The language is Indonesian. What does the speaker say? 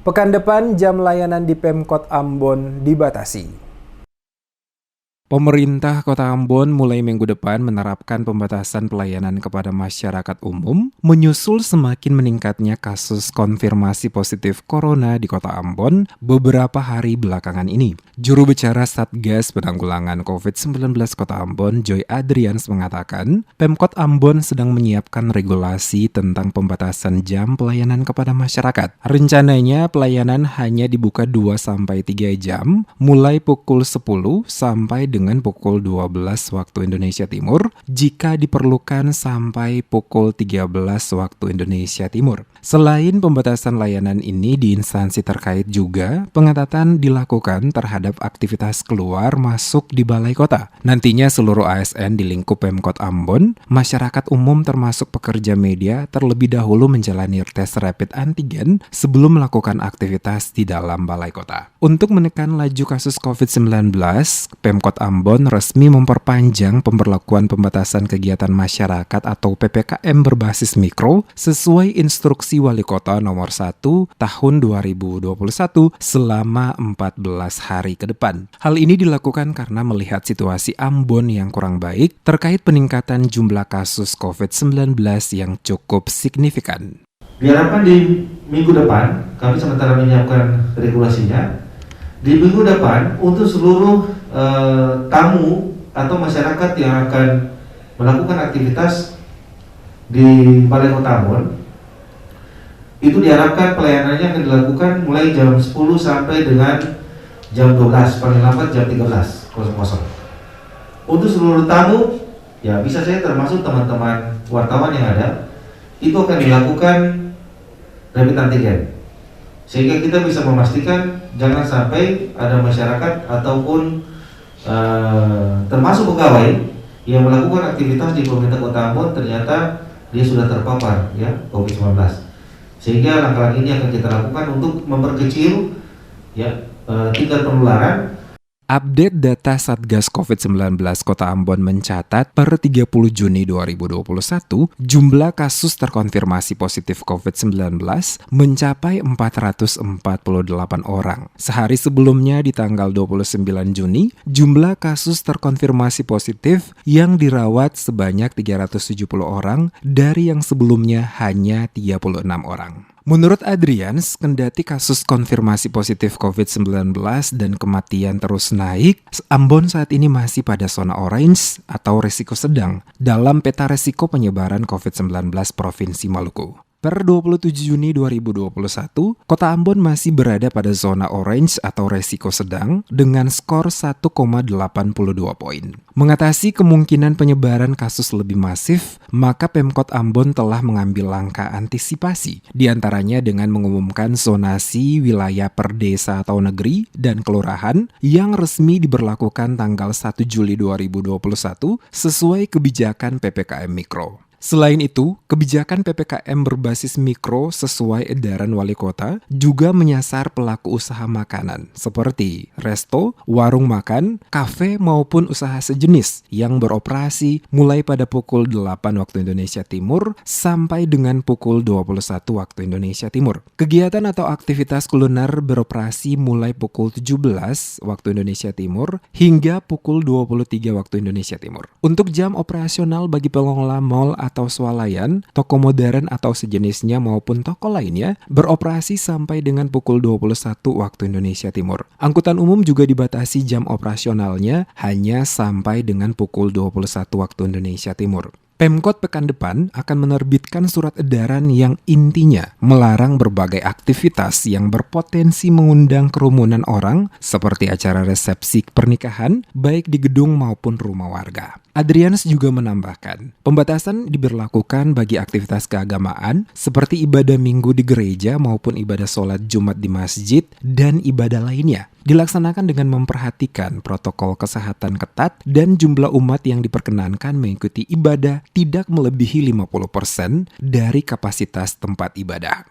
Pekan depan jam layanan di Pemkot Ambon dibatasi. Pemerintah Kota Ambon mulai minggu depan menerapkan pembatasan pelayanan kepada masyarakat umum menyusul semakin meningkatnya kasus konfirmasi positif corona di Kota Ambon beberapa hari belakangan ini. Juru bicara Satgas Penanggulangan COVID-19 Kota Ambon, Joy Adrians mengatakan, Pemkot Ambon sedang menyiapkan regulasi tentang pembatasan jam pelayanan kepada masyarakat. Rencananya pelayanan hanya dibuka 2-3 jam, mulai pukul 10 sampai dengan pukul 12 waktu Indonesia Timur, jika diperlukan sampai pukul 13 waktu Indonesia Timur. Selain pembatasan layanan ini di instansi terkait juga, pengetatan dilakukan terhadap aktivitas keluar masuk di balai kota. Nantinya seluruh ASN di lingkup Pemkot Ambon, masyarakat umum termasuk pekerja media terlebih dahulu menjalani tes rapid antigen sebelum melakukan aktivitas di dalam balai kota. Untuk menekan laju kasus COVID-19, Pemkot Ambon resmi memperpanjang pemberlakuan pembatasan kegiatan masyarakat atau PPKM berbasis mikro sesuai instruksi Wali Kota nomor 1 tahun 2021 selama 14 hari ke depan. Hal ini dilakukan karena melihat situasi Ambon yang kurang baik terkait peningkatan jumlah kasus COVID-19 yang cukup signifikan. Diharapkan di minggu depan, kami sementara menyiapkan regulasinya. Di minggu depan untuk seluruh tamu atau masyarakat yang akan melakukan aktivitas di Balai Kota Ambon, itu diharapkan pelayanannya akan dilakukan mulai jam 10 sampai dengan jam 12, paling lambat jam 13.00. Untuk seluruh tamu, ya bisa saya termasuk teman-teman wartawan yang ada, itu akan dilakukan rapid antigen. Sehingga kita bisa memastikan jangan sampai ada masyarakat ataupun termasuk pegawai yang melakukan aktivitas di pemerintah Kota Ambon ternyata dia sudah terpapar ya COVID-19. Sehingga langkah-langkah ini akan kita lakukan untuk memperkecil tingkat penularan. Update data Satgas COVID-19 Kota Ambon mencatat per 30 Juni 2021, jumlah kasus terkonfirmasi positif COVID-19 mencapai 448 orang. Sehari sebelumnya di tanggal 29 Juni, jumlah kasus terkonfirmasi positif yang dirawat sebanyak 370 orang dari yang sebelumnya hanya 36 orang. Menurut Adrians, kendati kasus konfirmasi positif COVID-19 dan kematian terus naik, Ambon saat ini masih pada zona orange atau risiko sedang dalam peta risiko penyebaran COVID-19 Provinsi Maluku. Per 27 Juni 2021, Kota Ambon masih berada pada zona orange atau resiko sedang dengan skor 1,82 poin. Mengatasi kemungkinan penyebaran kasus lebih masif, maka Pemkot Ambon telah mengambil langkah antisipasi, diantaranya dengan mengumumkan zonasi wilayah per desa atau negeri dan kelurahan yang resmi diberlakukan tanggal 1 Juli 2021 sesuai kebijakan PPKM Mikro. Selain itu, kebijakan PPKM berbasis mikro sesuai edaran wali kota juga menyasar pelaku usaha makanan seperti resto, warung makan, kafe maupun usaha sejenis yang beroperasi mulai pada pukul 8 waktu Indonesia Timur sampai dengan pukul 21 waktu Indonesia Timur. Kegiatan atau aktivitas kuliner beroperasi mulai pukul 17 waktu Indonesia Timur hingga pukul 23 waktu Indonesia Timur. Untuk jam operasional bagi pengelola mal atau swalayan, toko modern atau sejenisnya maupun toko lainnya beroperasi sampai dengan pukul 21 waktu Indonesia Timur. Angkutan umum juga dibatasi jam operasionalnya hanya sampai dengan pukul 21 waktu Indonesia Timur. Pemkot pekan depan akan menerbitkan surat edaran yang intinya melarang berbagai aktivitas yang berpotensi mengundang kerumunan orang seperti acara resepsi pernikahan baik di gedung maupun rumah warga. Adrians juga menambahkan, pembatasan diberlakukan bagi aktivitas keagamaan seperti ibadah minggu di gereja maupun ibadah sholat Jumat di masjid dan ibadah lainnya. Dilaksanakan dengan memperhatikan protokol kesehatan ketat dan jumlah umat yang diperkenankan mengikuti ibadah tidak melebihi 50% dari kapasitas tempat ibadah.